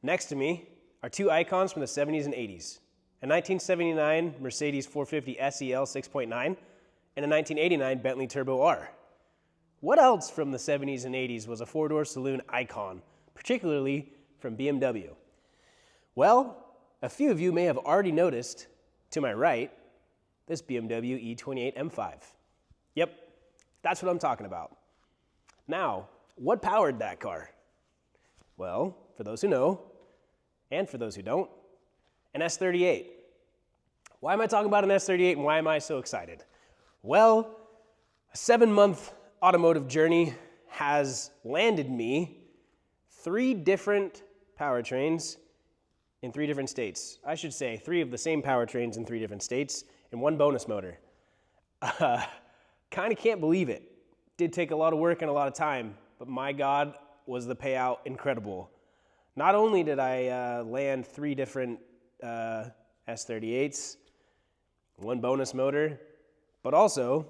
Next to me are two icons from the 70s and 80s. A 1979 Mercedes 450 SEL 6.9 and a 1989 Bentley Turbo R. What else from the 70s and 80s was a four-door saloon icon, particularly from BMW? Well, a few of you may have already noticed, to my right, this BMW E28 M5. Yep, that's what I'm talking about. Now, what powered that car? Well, for those who know, and for those who don't, an S38. Why am I talking about an S38 and why am I so excited? Well, a 7-month automotive journey has landed me 3 different powertrains in 3 different states. I should say 3 of the same powertrains in 3 different states and 1 bonus motor. Kind of can't believe it. Did take a lot of work and a lot of time, but my God, was the payout incredible. Not only did I land 3 different S38s, 1 bonus motor, but also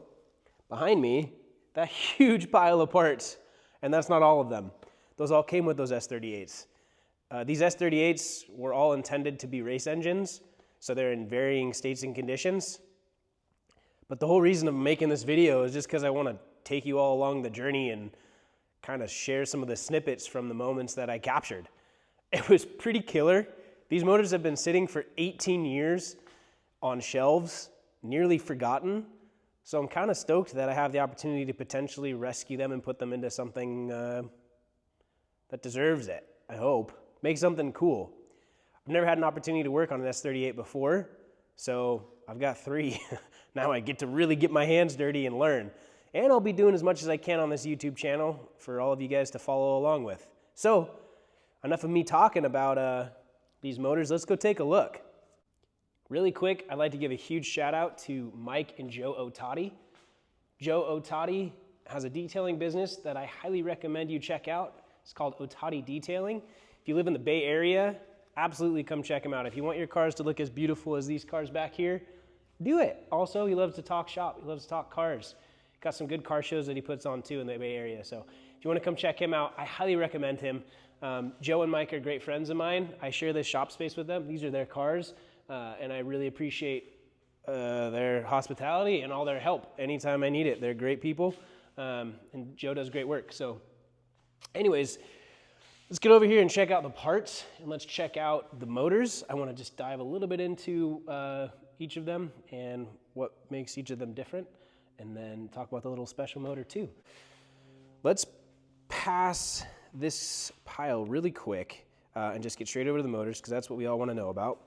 behind me, that huge pile of parts, and that's not all of them. Those all came with those S38s. These S38s were all intended to be race engines, so they're in varying states and conditions. But the whole reason of making this video is just because I want to take you all along the journey and kind of share some of the snippets from the moments that I captured. It was pretty killer. These motors have been sitting for 18 years on shelves, nearly forgotten. So I'm kind of stoked that I have the opportunity to potentially rescue them and put them into something that deserves it, I hope. Make something cool. I've never had an opportunity to work on an S38 before, so I've got 3. Now I get to really get my hands dirty and learn. And I'll be doing as much as I can on this YouTube channel for all of you guys to follow along with. So, enough of me talking about these motors. Let's go take a look. Really quick, I'd like to give a huge shout out to Mike and Joe Otati. Joe Otati has a detailing business that I highly recommend you check out. It's called Otati Detailing. If you live in the Bay Area, absolutely come check him out. If you want your cars to look as beautiful as these cars back here, do it. Also, he loves to talk shop. He loves to talk cars. Got some good car shows that he puts on too in the Bay Area. So if you want to come check him out, I highly recommend him. Joe and Mike are great friends of mine. I share this shop space with them. These are their cars, and I really appreciate their hospitality and all their help anytime I need it. They're great people, and Joe does great work. So anyways, let's get over here and check out the parts, and let's check out the motors. I want to just dive a little bit into each of them and what makes each of them different, and then talk about the little special motor too. Let's pass this pile really quick and just get straight over to the motors because that's what we all want to know about.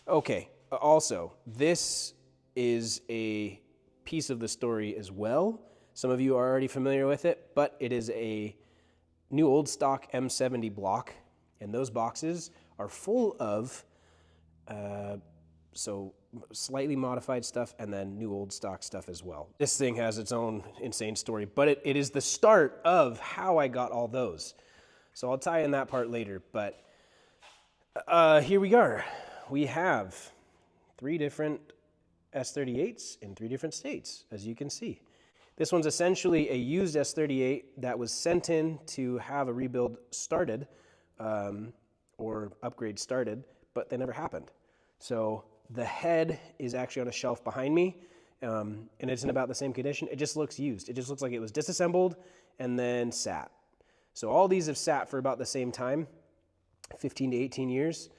Okay, also, this is a piece of the story as well. Some of you are already familiar with it, but it is a new old stock M70 block, and those boxes are full of so slightly modified stuff and then new old stock stuff as well. This thing has its own insane story, but it is the start of how I got all those. So I'll tie in that part later, but here we are. We have 3 different S38s in 3 different states, as you can see. This one's essentially a used S38 that was sent in to have a rebuild started, or upgrade started, but they never happened. So the head is actually on a shelf behind me, and it's in about the same condition. It just looks used. It just looks like it was disassembled and then sat. So all these have sat for about the same time, 15 to 18 years.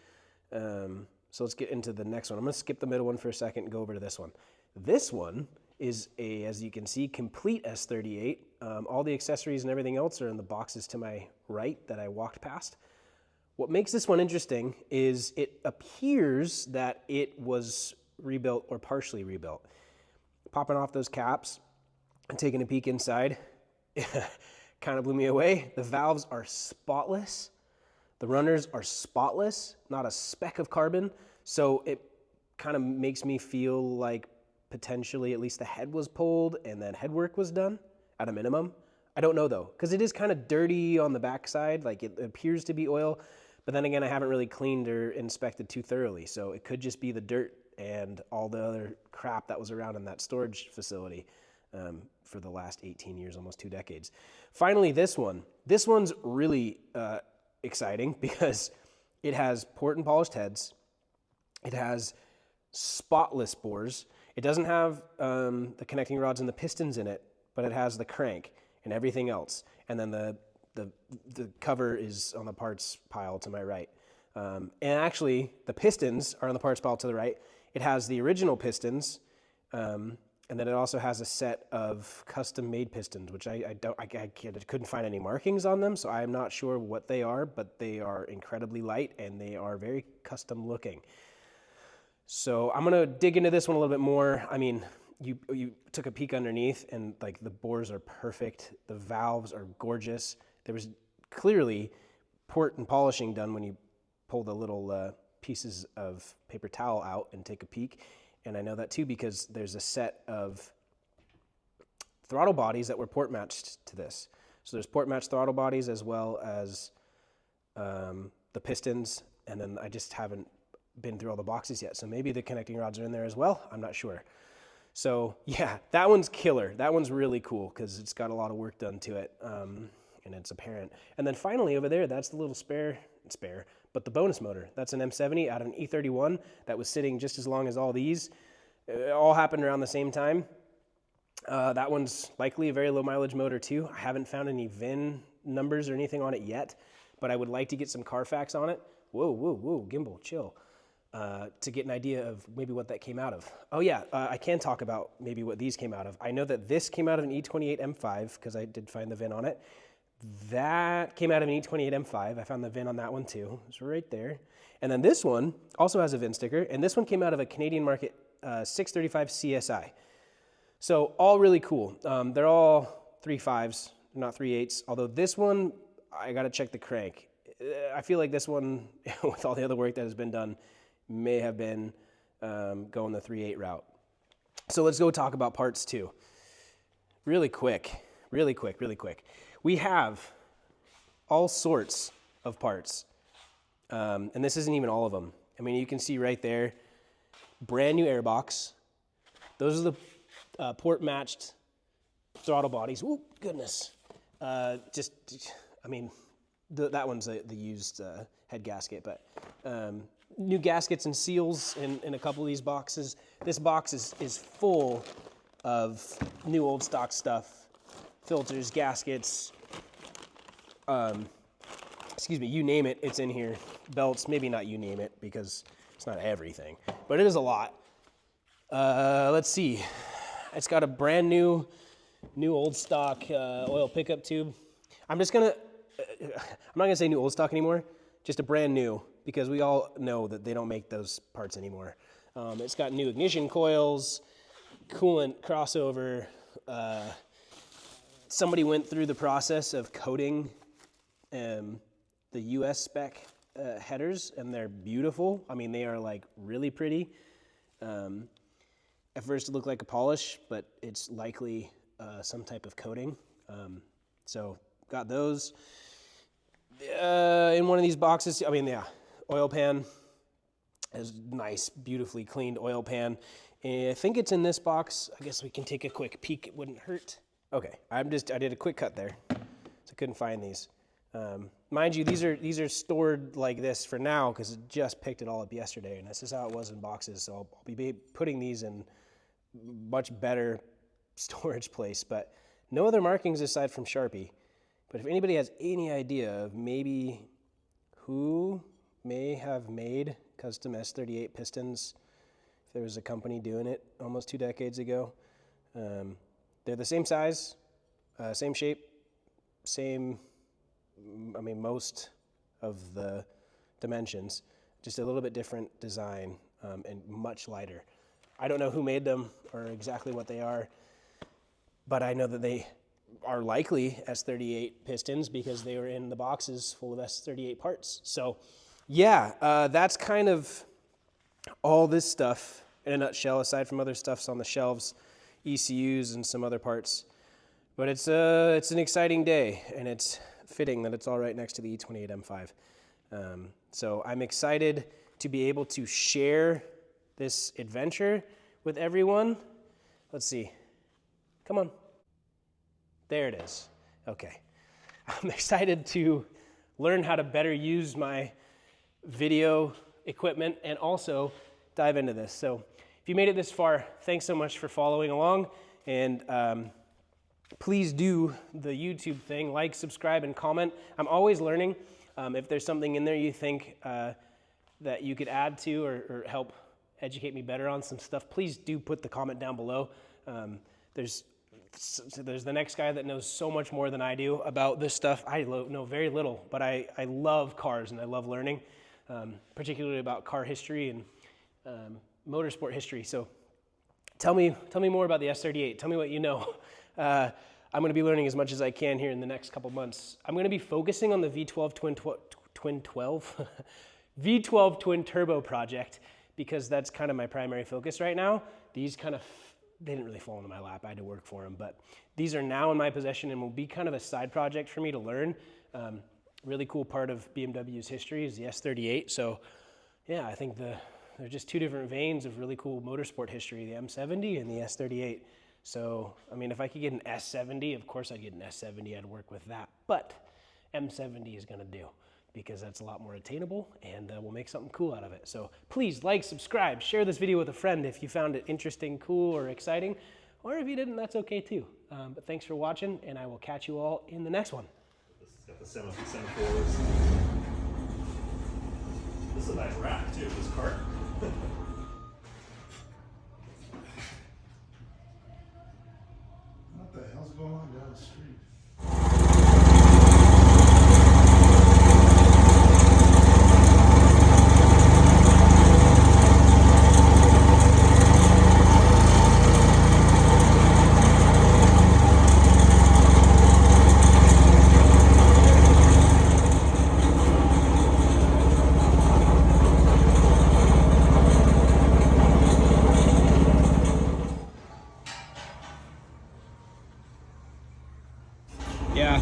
So let's get into the next one. I'm going to skip the middle one for a second and go over to this one. This one is a, as you can see, complete S38. All the accessories and everything else are in the boxes to my right that I walked past. What makes this one interesting is it appears that it was rebuilt or partially rebuilt. Popping off those caps and taking a peek inside, kind of blew me away. The valves are spotless. The runners are spotless, not a speck of carbon. So it kind of makes me feel like potentially at least the head was pulled and then head work was done at a minimum. I don't know though, because it is kind of dirty on the backside, like it appears to be oil. But then again, I haven't really cleaned or inspected too thoroughly, so it could just be the dirt and all the other crap that was around in that storage facility for the last 18 years, almost 2 decades. Finally, this one. This one's really exciting because it has port and polished heads. It has spotless bores. It doesn't have the connecting rods and the pistons in it, but it has the crank and everything else. And then the cover is on the parts pile to my right. And actually, the pistons are on the parts pile to the right. It has the original pistons, and then it also has a set of custom-made pistons, which I couldn't find any markings on them, so I'm not sure what they are, but they are incredibly light and they are very custom-looking. So I'm gonna dig into this one a little bit more. I mean, you took a peek underneath, and like the bores are perfect. The valves are gorgeous. There was clearly port and polishing done when you pull the little pieces of paper towel out and take a peek. And I know that too because there's a set of throttle bodies that were port matched to this. So there's port matched throttle bodies as well as the pistons. And then I just haven't been through all the boxes yet. So maybe the connecting rods are in there as well. I'm not sure. So yeah, that one's killer. That one's really cool because it's got a lot of work done to it. And it's apparent. And then finally over there, that's the little spare, but the bonus motor. That's an M70 out of an E31 that was sitting just as long as all these. It all happened around the same time. That one's likely a very low mileage motor too. I haven't found any VIN numbers or anything on it yet, but I would like to get some Carfax on it. Whoa, gimbal, chill. To get an idea of maybe what that came out of. Oh yeah, I can talk about maybe what these came out of. I know that this came out of an E28 M5 because I did find the VIN on it. That came out of an E28 M5. I found the VIN on that one too. It's right there. And then this one also has a VIN sticker, and this one came out of a Canadian market 635 CSI. So all really cool. They're all 3.5s, not 3.8s, although this one, I gotta check the crank. I feel like this one, with all the other work that has been done, may have been going the 3.8 route. So let's go talk about parts too. Really quick. We have all sorts of parts, and this isn't even all of them. I mean, you can see right there, brand new airbox. Those are the port matched throttle bodies. Oh, goodness. I mean, that one's the used head gasket, but new gaskets and seals in a couple of these boxes. This box is full of new old stock stuff. Filters, gaskets, you name it, it's in here. Belts, maybe not you name it because it's not everything, but it is a lot. Let's see. It's got a brand new old stock oil pickup tube. I'm not gonna say new old stock anymore, just a brand new, because we all know that they don't make those parts anymore. It's got new ignition coils, coolant crossover. Somebody went through the process of coating the US spec headers, and they're beautiful. I mean, they are like really pretty. At first it looked like a polish, but it's likely some type of coating. So got those. In one of these boxes, I mean, yeah, oil pan is nice, beautifully cleaned oil pan. And I think it's in this box. I guess we can take a quick peek. It wouldn't hurt. Okay, I did a quick cut there, so I couldn't find these. Mind you, these are stored like this for now because I just picked it all up yesterday, and this is how it was in boxes. So I'll be putting these in much better storage place. But no other markings aside from Sharpie. But if anybody has any idea of maybe who may have made custom S38 pistons, if there was a company doing it almost 2 decades ago. They're the same size, same shape, most of the dimensions, just a little bit different design and much lighter. I don't know who made them or exactly what they are, but I know that they are likely S38 pistons because they were in the boxes full of S38 parts. So yeah, that's kind of all this stuff in a nutshell, aside from other stuffs on the shelves, ECUs and some other parts. But it's an exciting day, and it's fitting that it's all right next to the E28 M5. So I'm excited to be able to share this adventure with everyone. Let's see. Come on. There it is. Okay. I'm excited to learn how to better use my video equipment and also dive into this. So if you made it this far, thanks so much for following along, and please do the YouTube thing, like, subscribe, and comment. I'm always learning. If there's something in there you think that you could add to or help educate me better on some stuff, please do put the comment down below. There's the next guy that knows so much more than I do about this stuff. I know very little, but I love cars and I love learning, particularly about car history and motorsport history. So tell me more about the S38. Tell me what you know. I'm going to be learning as much as I can here in the next couple months. I'm going to be focusing on the V12 V12 twin turbo project, because that's kind of my primary focus right now. These kind of, they didn't really fall into my lap. I had to work for them, but these are now in my possession and will be kind of a side project for me to learn. Really cool part of BMW's history is the S38. So yeah, I think they're just two different veins of really cool motorsport history, the M70 and the S38. So, I mean, if I could get an S70, of course I'd get an S70, I'd work with that. But M70 is gonna do, because that's a lot more attainable, and we'll make something cool out of it. So please like, subscribe, share this video with a friend if you found it interesting, cool, or exciting. Or if you didn't, that's okay too. But thanks for watching, and I will catch you all in the next one. This has got the 7/4s. This is a nice rack too, this cart. What the hell's going on down the street? Yeah.